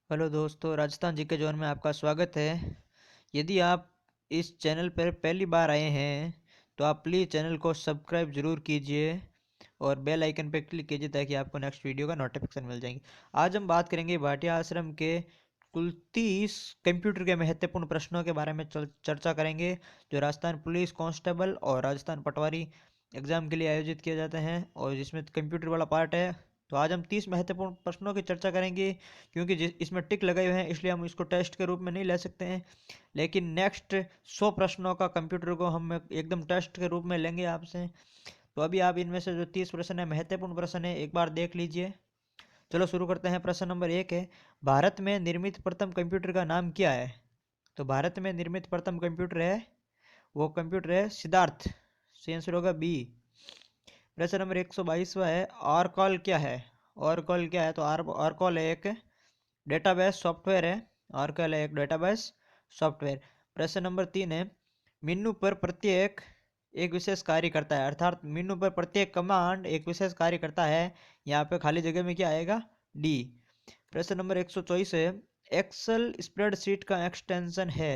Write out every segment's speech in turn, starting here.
Hello दोस्तों, राजस्थान जी के zone में आपका स्वागत है। यदि आप इस चैनल पर पहली बार आए हैं तो आप प्लीज़ चैनल को सब्सक्राइब ज़रूर कीजिए और बेल आइकन पर क्लिक कीजिए ताकि आपको नेक्स्ट वीडियो का नोटिफिकेशन मिल जाएंगे। आज हम बात करेंगे भाटिया आश्रम के कुल 30 कंप्यूटर के महत्वपूर्ण प्रश्नों के बारे में चर्चा करेंगे, जो राजस्थान पुलिस कांस्टेबल और राजस्थान पटवारी एग्ज़ाम के लिए आयोजित किए जाते हैं और जिसमें कंप्यूटर वाला पार्ट है। तो आज हम 30 महत्वपूर्ण प्रश्नों की चर्चा करेंगे, क्योंकि जिस इसमें टिक लगे हुए हैं इसलिए हम इसको टेस्ट के रूप में नहीं ले सकते हैं। लेकिन नेक्स्ट 100 प्रश्नों का कंप्यूटर को हम एकदम टेस्ट के रूप में लेंगे आपसे। तो अभी आप इनमें से जो 30 प्रश्न है, महत्वपूर्ण प्रश्न है, एक बार देख लीजिए। चलो शुरू करते हैं। प्रश्न नंबर 1 है, भारत में निर्मित प्रथम कंप्यूटर का नाम क्या है? तो भारत में निर्मित प्रथम कंप्यूटर है, वो कंप्यूटर है सिद्धार्थ। सही आंसर होगा बी। प्रश्न नंबर 122वां है, ऑरकॉल क्या है? ऑरकॉल क्या है? तो ऑरकॉल एक डेटाबेस सॉफ्टवेयर है। ऑरकल है एक डेटाबेस सॉफ्टवेयर। प्रश्न नंबर 3 है, मेनू पर प्रत्येक एक विशेष कार्य करता है, अर्थात मेनू पर प्रत्येक कमांड एक विशेष कार्य करता है। यहाँ पे खाली जगह में क्या आएगा? डी। प्रश्न नंबर 124 है, एक्सेल स्प्रेडशीट का एक्सटेंशन है।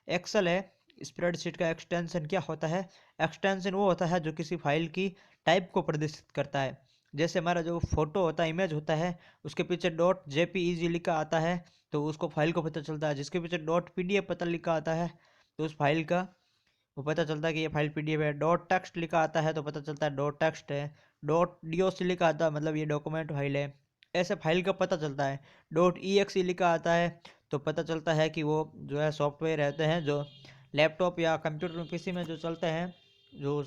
एक्सेल है स्प्रेडशीट का एक्सटेंशन क्या होता है? एक्सटेंशन वो होता है जो किसी फाइल की टाइप को प्रदर्शित करता है। जैसे हमारा जो फोटो होता है, इमेज होता है, उसके पीछे डॉट जेपीईजी लिखा आता है तो उसको फाइल को पता चलता है। जिसके पीछे डॉट पीडीएफ पता लिखा आता है तो उस फाइल का वो पता चलता है कि ये फाइल पीडीएफ है। डॉट टेक्स्ट लिखा आता है तो पता चलता है डॉट टेक्स्ट है। डॉट डीओसी लिखा आता है मतलब ये डॉक्यूमेंट फाइल है। ऐसे फाइल का पता चलता है। डॉट ईएक्सई लिखा आता है तो पता चलता है कि वो जो है सॉफ्टवेयर रहते हैं जो लैपटॉप या कंप्यूटर पीसी में जो चलते हैं, जो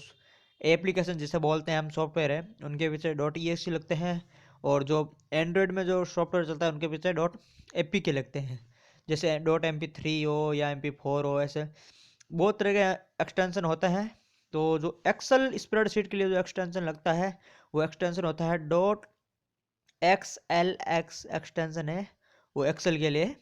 एप्लीकेशन जिसे बोलते हैं हम सॉफ्टवेयर है, उनके पीछे डॉट ईएक्सई लगते हैं। और जो एंड्रॉयड में जो सॉफ्टवेयर चलता है उनके पीछे डॉट एपी के लगते हैं। जैसे डॉट MP3 हो या MP4 हो, ऐसे बहुत तरह के एक्सटेंशन होते हैं। तो जो एक्सेल स्प्रेडशीट के लिए जो एक्सटेंशन लगता है वो एक्सटेंशन होता है डॉट XLX एक्सटेंशन है, वो एक्सेल के लिए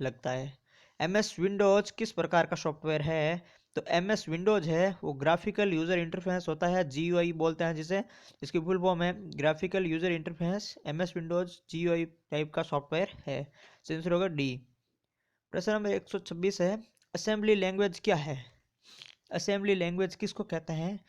लगता है। MS विंडोज किस प्रकार का सॉफ्टवेयर है? तो MS विंडोज है वो ग्राफिकल यूजर इंटरफेस होता है, GUI बोलते हैं जिसे। इसकी फुल फॉर्म है graphical user interface. MS Windows GUI type का सॉफ्टवेयर है। आंसर होगा डी। प्रश्न नंबर 126 है, असेंबली लैंग्वेज क्या है? असेंबली लैंग्वेज किसको कहते हैं?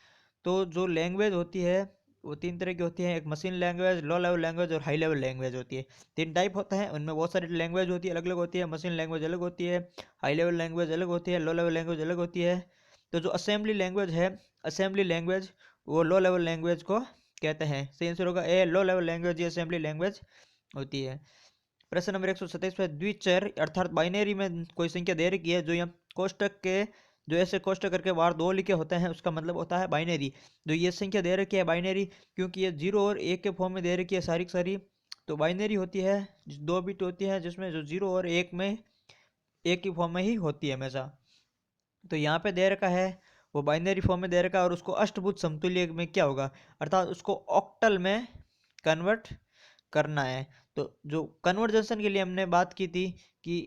तो जो लैंग्वेज होती है वो तीन तरह की होती है, एक machine language, low level language और हाई लेवल लैंग्वेज होती है। तीन टाइप होता है, उनमें बहुत सारी लैंग्वेज होती है, अलग अलग होती है। मशीन लैंग्वेज अलग होती है, हाई लेवल लैंग्वेज अलग होती है, लो लेवल लैंग्वेज अलग होती है। तो जो असेंबली लैंग्वेज है, असेंबली लैंग्वेज वो लो लेवल लैंग्वेज को कहते हैं। सही आंसर होगा ए, लो लेवल लैंग्वेज ये असेंबली लैंग्वेज होती है। प्रश्न नंबर 127 पे, द्विचर अर्थात बाइनरी में कोई संख्या दे रखी है जो यहाँ कोष्टक के, जो ऐसे कोष्टक करके बाहर दो लिखे होते हैं उसका मतलब होता है बाइनरी। जो ये संख्या दे रखी है बाइनरी, क्योंकि ये 0 और 1 के फॉर्म में दे रखी है सारी की सारी, तो बाइनरी होती है। दो बिट होती है जिसमें जो 0 और 1 में एक की फॉर्म में ही होती है हमेशा। तो यहाँ पे दे रखा है वो बाइनरी फॉर्म में दे रखा है, और उसको अष्टभुज समतुल्य में क्या होगा, अर्थात उसको ऑक्टल में कन्वर्ट करना है। तो जो कन्वर्जेशन के लिए हमने बात की थी कि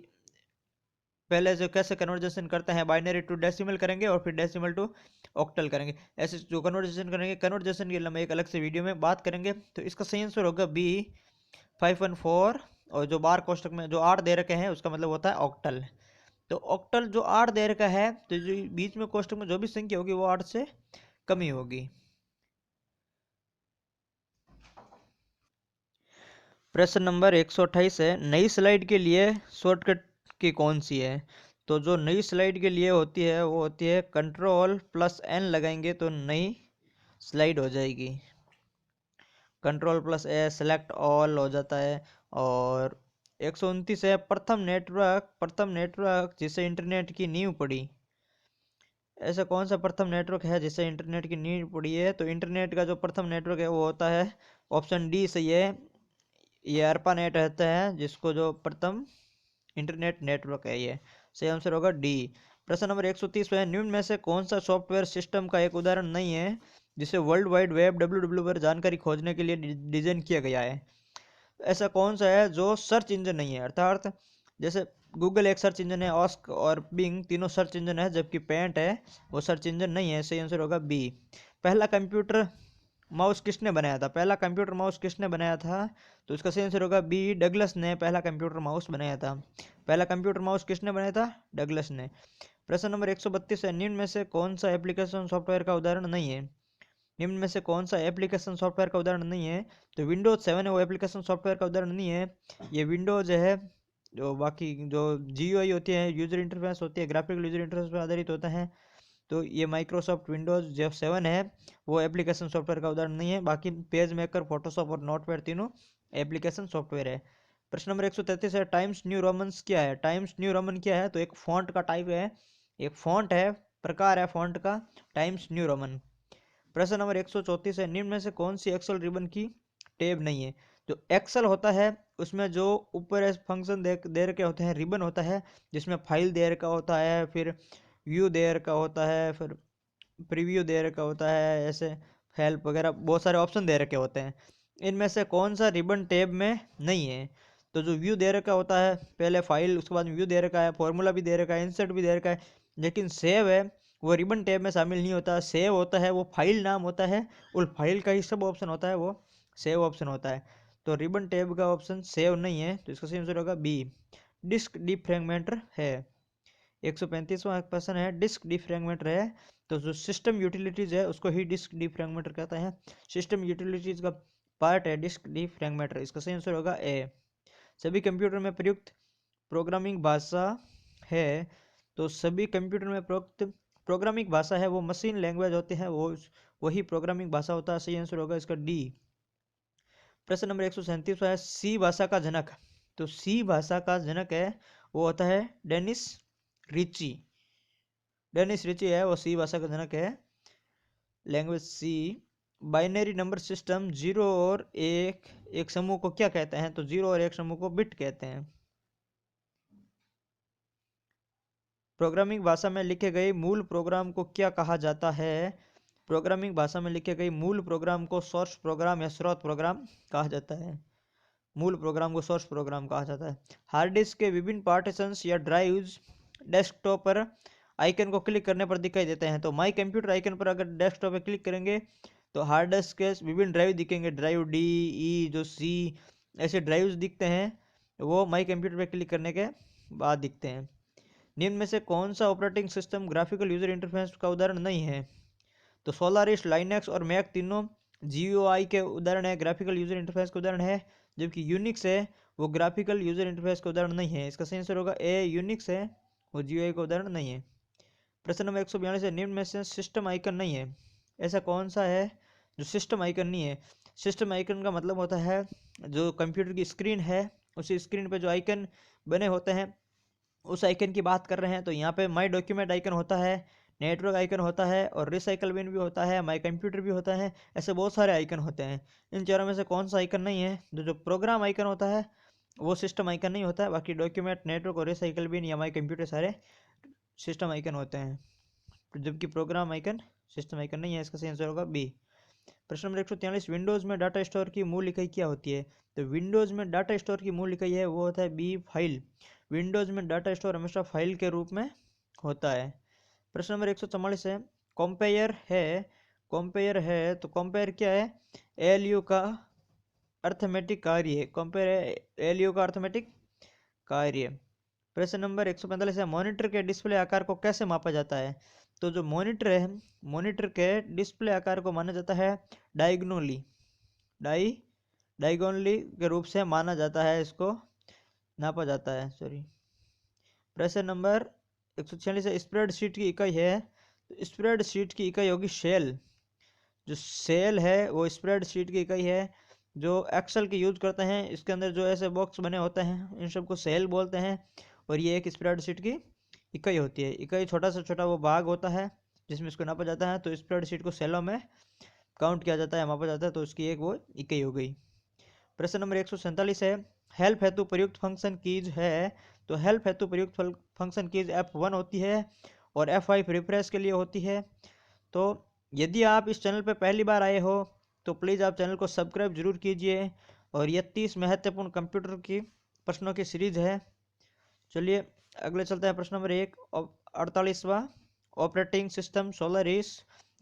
पहले जो कैसे कन्वर्जेशन करते हैं, बाइनरी टू डेसिमल करेंगे और फिर डेसिमल टू ऑक्टल करेंगे। ऐसे जो कन्वर्जेशन करेंगे, कन्वर्जेशन के लिए हम एक अलग से वीडियो में बात करेंगे। तो इसका सही आंसर होगा बी 514। और जो बार कोष्टक में जो 8 दे रखे हैं उसका मतलब होता है ऑक्टल। तो ऑक्टल जो 8 दे रखा है तो जो बीच में कोष्टक में जो भी संख्या होगी वो 8 से कमी होगी। प्रश्न नंबर 128 है, नई स्लाइड के लिए शॉर्टकट की कौन सी है? तो जो नई स्लाइड के लिए होती है वो होती है Ctrl+N लगाएंगे तो नई स्लाइड हो जाएगी। Ctrl+A सेलेक्ट ऑल हो जाता है। और 129 है, प्रथम नेटवर्क जिसे इंटरनेट की नींव पड़ी। ऐसा कौन सा प्रथम नेटवर्क है जिससे इंटरनेट की नींव पड़ी है? तो इंटरनेट का जो प्रथम नेटवर्क है वो होता है ऑप्शन डी सही है, ये ARPANET रहता है, जिसको जो प्रथम इंटरनेट नेटवर्क है ये। सही आंसर होगा डी। प्रश्न नंबर 130 है, निम्न में से कौन सा सॉफ्टवेयर सिस्टम का एक उदाहरण नहीं है जिसे वर्ल्ड वाइड वेब WWW पर जानकारी खोजने के लिए डिजाइन किया गया है? ऐसा कौन सा है जो सर्च इंजन नहीं है, अर्थात जैसे गूगल एक सर्च इंजन है, ऑस्क और बिंग तीनों सर्च इंजन है, जबकि पेंट है वो सर्च इंजन नहीं है। सही आंसर होगा बी। पहला कंप्यूटर माउस किसने बनाया था, पहला कंप्यूटर माउस किसने बनाया था? तो इसका सही आंसर होगा बी, डगलस ने पहला कंप्यूटर माउस बनाया था। पहला कंप्यूटर माउस किसने बनाया था? डगलस ने। प्रश्न नंबर 132 है, निम्न में से कौन सा एप्लीकेशन सॉफ्टवेयर का उदाहरण नहीं है? निम्न में से कौन सा एप्लीकेशन सॉफ्टवेयर का उदाहरण नहीं है? तो विंडोज 7 है वो एप्लीकेशन सॉफ्टवेयर का उदाहरण नहीं है। ये विंडोज है, जो बाकी जो जीयूआई होती है, यूजर इंटरफेस होती है, ग्राफिकल यूजर इंटरफेस पर आधारित होता है। तो ये माइक्रोसॉफ्ट विंडोज जो 7 है वो एप्लीकेशन सॉफ्टवेयर का उदाहरण नहीं है। बाकी पेज मेकर, फोटोशॉप और नोटपैड तीनों एप्लीकेशन सॉफ्टवेयर है। प्रश्न नंबर 133 है, टाइम्स न्यू रोमन्स क्या है? टाइम्स न्यू रोमन क्या है? तो एक फॉन्ट का टाइप है, एक फॉन्ट है, प्रकार है फॉन्ट का, टाइम्स न्यू रोमन। प्रश्न नंबर 134 है, निम्न में से कौन सी एक्सेल रिबन की टैब नहीं है? जो एक्सेल होता है उसमें जो ऊपर फंक्शन दे रखे होते हैं, रिबन होता है जिसमें फाइल दे रखा होता है, फिर व्यू दे रखा होता है, फिर प्रीव्यू दे रखा होता है, ऐसे हेल्प वगैरह बहुत सारे ऑप्शन दे रखे होते हैं। इनमें से कौन सा रिबन टैब में नहीं है? तो जो व्यू दे रखा होता है, पहले फाइल, उसके बाद व्यू दे रखा है, फॉर्मूला भी दे रखा है, इंसर्ट भी दे रखा है, लेकिन सेव है वो रिबन टैब में शामिल नहीं होता। सेव होता है वो फाइल नाम होता है, उस फाइल का ही सब ऑप्शन होता है, वो सेव ऑप्शन होता है। तो रिबन टैब का ऑप्शन सेव नहीं है, तो इसका सही आंसर होगा बी, डिस्क डिफ्रेगमेंटर है। 135वां क्वेश्चन है, डिस्क डिफ्रेगमेंटर है तो जो सिस्टम यूटिलिटीज है उसको ही डिस्क डिफ्रेगमेंटर कहता है। सिस्टम यूटिलिटीज का पार्ट है डिस्क डिफ्रेगमेंटर, इसका सही आंसर होगा ए। सभी कंप्यूटर में प्रयुक्त प्रोग्रामिंग भाषा है, तो सभी कंप्यूटर में प्रयुक्त प्रोग्रामिंग भाषा है वो मशीन लैंग्वेज होते हैं, वो वही प्रोग्रामिंग भाषा होता है। सही आंसर होगा इसका डी। प्रश्न नंबर 137 है, सी भाषा का जनक। तो सी भाषा का जनक है वो होता है डेनिस रिची। डेनिस रिची है वो सी भाषा का जनक है। Language C. Binary number system, zero और एक समूह को क्या कहते हैं? तो जीरो और एक समूह को बिट कहते हैं। प्रोग्रामिंग भाषा में लिखे गए मूल प्रोग्राम को क्या कहा जाता है? प्रोग्रामिंग भाषा में लिखे गए मूल प्रोग्राम को सोर्स प्रोग्राम या स्रोत प्रोग्राम कहा जाता है। मूल प्रोग्राम को सोर्स प्रोग्राम कहा जाता है। हार्ड डिस्क के विभिन्न पार्टीशंस या ड्राइव्स डेस्कटॉप पर आइकन को क्लिक करने पर दिखाई देते हैं। तो माई कंप्यूटर आइकन पर अगर डेस्कटॉप पे क्लिक करेंगे तो हार्ड डिस्क के विभिन्न ड्राइव दिखेंगे, ड्राइव डी, ई, जो सी, ऐसे ड्राइव्स दिखते हैं, वो माई कंप्यूटर पे क्लिक करने के बाद दिखते हैं। निम्न में से कौन सा operating system graphical user interface का उदाहरण नहीं है? तो सोलारिस, लाइनेक्स और मैक तीनों जीयूआई के उदाहरण है, ग्राफिकल यूजर इंटरफेस के उदाहरण है। जबकि यूनिक्स है वो ग्राफिकल यूजर इंटरफेस का उदाहरण नहीं है। इसका सही आंसर होगा ए, यूनिक्स है वो जीयूआई का उदाहरण नहीं है। प्रश्न नंबर 142 है, निम्न में से सिस्टम आइकन नहीं है, ऐसा कौन सा है जो सिस्टम आइकन नहीं है? सिस्टम आइकन का मतलब होता है जो कंप्यूटर की स्क्रीन है, उसी स्क्रीन पे जो आइकन बने होते हैं उस आइकन की बात कर रहे हैं। तो यहाँ पे माई डॉक्यूमेंट आइकन होता है, नेटवर्क आइकन होता है, और रिसाइकल बिन भी होता है, माई कंप्यूटर भी होता है, ऐसे बहुत सारे आइकन होते हैं। इन चारों में से कौन सा आइकन नहीं है? जो जो प्रोग्राम आइकन होता है वो सिस्टम आइकन नहीं होता है। बाकी डॉक्यूमेंट, नेटवर्क और रिसाइकल बिन या माई कंप्यूटर सारे सिस्टम आइकन होते हैं, जबकि प्रोग्राम आइकन सिस्टम आइकन नहीं है। इसका सही आंसर होगा बी। प्रश्न नंबर 143, विंडोज में डाटा स्टोर की मूल इकाई क्या होती है? तो विंडोज में डाटा स्टोर की मूल इकाई है वो होता है बी, फाइल। विंडोज में डाटा स्टोर हमेशा फाइल के रूप में होता है। प्रश्न नंबर 144 है, कंपेयर है। कंपेयर है तो कंपेयर क्या है? एलयू का अर्थमेटिक कार्य है। कंपेयर है एलयू का अर्थमेटिक कार्य। प्रश्न नंबर 145 है, मॉनिटर के डिस्प्ले आकार को कैसे मापा जाता है? तो जो मॉनिटर है, मॉनिटर के डिस्प्ले आकार को माना जाता है डायगोनली, डायगोनली के रूप से माना जाता है, इसको नापा जाता है, सॉरी। प्रश्न नंबर 146 है, स्प्रेडशीट की इकाई है। तो स्प्रेडशीट की इकाई होगी सेल। जो सेल है वो स्प्रेडशीट की इकाई है। जो एक्सेल की यूज करते हैं इसके अंदर जो ऐसे बॉक्स बने होते हैं इन सबको सेल बोलते हैं, और ये एक स्प्रेडशीट की इकाई होती है। इकाई छोटा से छोटा वो भाग होता है जिसमें इसको नापा जाता है, तो स्प्रेडशीट को सेलों में काउंट किया जाता है, मापा जाता है, तो उसकी एक वो इकाई हो गई। प्रश्न नंबर 147 है, हेल्प हेतु प्रयुक्त फंक्शन कीज है। तो हेल्प हेतु प्रयुक्त फंक्शन कीज F1 होती है और F5 रिफ्रेश के लिए होती है। तो यदि आप इस चैनल पर पहली बार आए हो तो प्लीज़ आप चैनल को सब्सक्राइब जरूर कीजिए। और ये 30 महत्वपूर्ण कंप्यूटर की प्रश्नों की सीरीज है। चलिए अगले चलते हैं। प्रश्न नंबर 1, 48वां, ऑपरेटिंग सिस्टम सोलारिस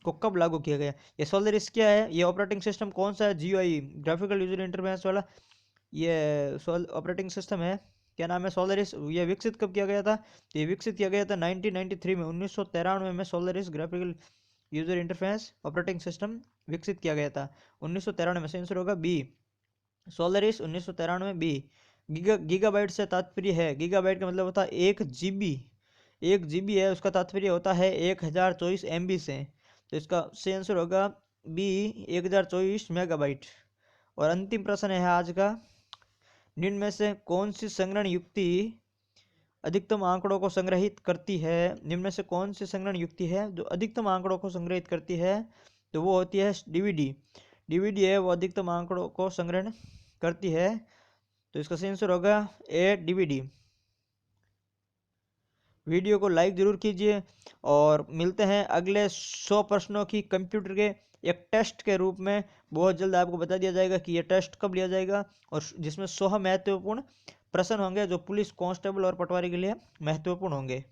को कब लागू किया गया। ये सोलारिस क्या है, ये ऑपरेटिंग सिस्टम कौन सा है, जीयूआई ग्राफिकल यूजर इंटरफेस वाला ये ऑपरेटिंग सिस्टम है, क्या नाम है, सोलारिस। ये विकसित कब किया गया था, तो ये विकसित किया गया था 1993 में, 1993 में Solaris graphical user interface operating system विकसित किया गया था 1993 में। सेंसर होगा बी, सोलारिस 1993 बी। गीगाबाइट से तात्पर्य है, गीगाबाइट का मतलब होता है 1 GB, 1 GB है उसका तात्पर्य होता है 1024 MB से, तो इसका सही आंसर होगा बी, 1024 मेगाबाइट। और अंतिम प्रश्न है आज का, निम्न में से कौन सी संग्रहण युक्ति अधिकतम आंकड़ों को संग्रहित करती है, निम्न में से कौन सी संग्रहण युक्ति है जो अधिकतम आंकड़ों को संग्रहित करती है, तो वो होती है डीवीडी। डीवीडी है वो अधिकतम आंकड़ों को संग्रहण करती है, तो इसका सही आंसर होगा ए, डीवीडी। वीडियो को लाइक जरूर कीजिए और मिलते हैं अगले 100 प्रश्नों की कंप्यूटर के एक टेस्ट के रूप में। बहुत जल्द आपको बता दिया जाएगा कि यह टेस्ट कब लिया जाएगा, और जिसमें 100 महत्वपूर्ण प्रश्न होंगे जो पुलिस कांस्टेबल और पटवारी के लिए महत्वपूर्ण होंगे।